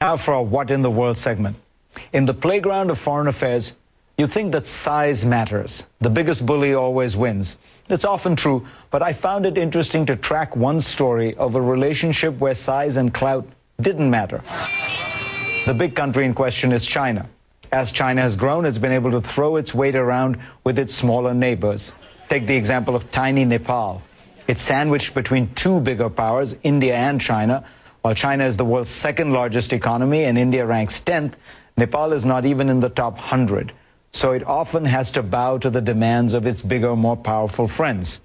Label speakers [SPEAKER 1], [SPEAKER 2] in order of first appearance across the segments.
[SPEAKER 1] Now for our What in the World segment. In the playground of foreign affairs, you think that size matters. The biggest bully always wins. It's often true, but I found it interesting to track one story of a relationship where size and clout didn't matter. The big country in question is China. As China has grown, it's been able to throw its weight around with its smaller neighbors. Take the example of tiny Nepal. It's sandwiched between two bigger powers, India and China. While China is the world's second largest economy and India ranks 10th, Nepal is not even in the top 100. So it often has to bow to the demands of its bigger, more powerful friends.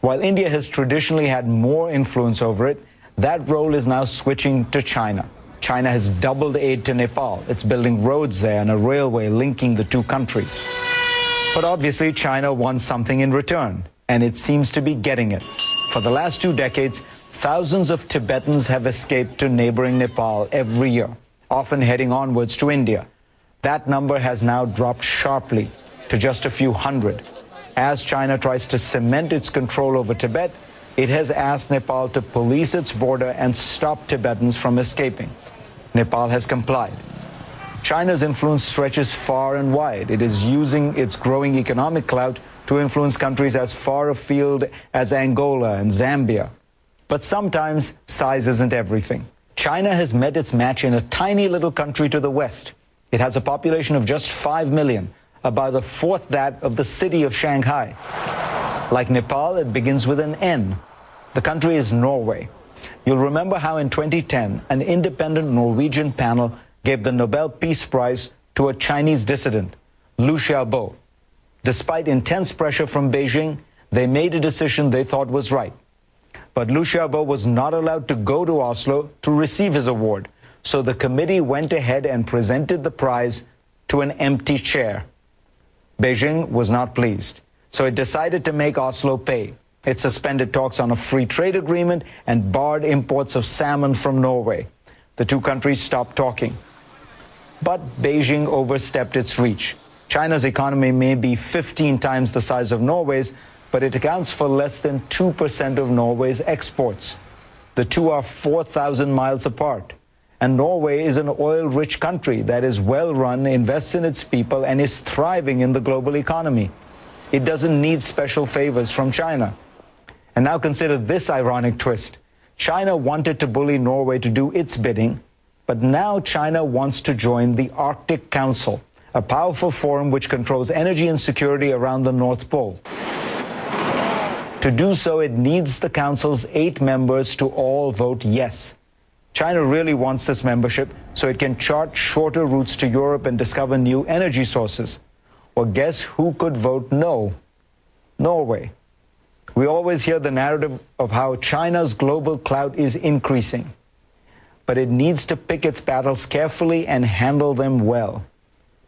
[SPEAKER 1] While India has traditionally had more influence over it, that role is now switching to China. China has doubled aid to Nepal. It's building roads there and a railway linking the two countries. But obviously, China wants something in return, and it seems to be getting it. For the last 2 decades, thousands of Tibetans have escaped to neighboring Nepal every year, often heading onwards to India. That number has now dropped sharply to just a few hundred. As China tries to cement its control over Tibet, it has asked Nepal to police its border and stop Tibetans from escaping. Nepal has complied. China's influence stretches far and wide. It is using its growing economic clout to influence countries as far afield as Angola and Zambia. But sometimes size isn't everything. China has met its match in a tiny little country to the west. It has a population of just 5 million, about a fourth that of the city of Shanghai. Like Nepal, it begins with an N. The country is Norway. You'll remember how in 2010, an independent Norwegian panel gave the Nobel Peace Prize to a Chinese dissident, Liu Xiaobo. Despite intense pressure from Beijing, they made a decision they thought was right. But Liu Xiaobo was not allowed to go to Oslo to receive his award, so the committee went ahead and presented the prize to an empty chair. Beijing was not pleased, so it decided to make Oslo pay. It suspended talks on a free trade agreement and barred imports of salmon from Norway. The two countries stopped talking. But Beijing overstepped its reach. China's economy may be 15 times the size of Norway's, but it accounts for less than 2% of Norway's exports. The two are 4,000 miles apart. And Norway is an oil-rich country that is well-run, invests in its people, and is thriving in the global economy. It doesn't need special favors from China. And now consider this ironic twist. China wanted to bully Norway to do its bidding, but now China wants to join the Arctic Council, a powerful forum which controls energy and security around the North Pole. To do so, it needs the Council's 8 members to all vote yes. China really wants this membership so it can chart shorter routes to Europe and discover new energy sources. Well, guess who could vote no? Norway. We always hear the narrative of how China's global clout is increasing. But it needs to pick its battles carefully and handle them well.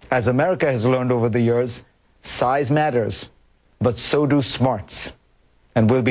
[SPEAKER 1] As America has learned over the years, size matters, but so do smarts. And we'll be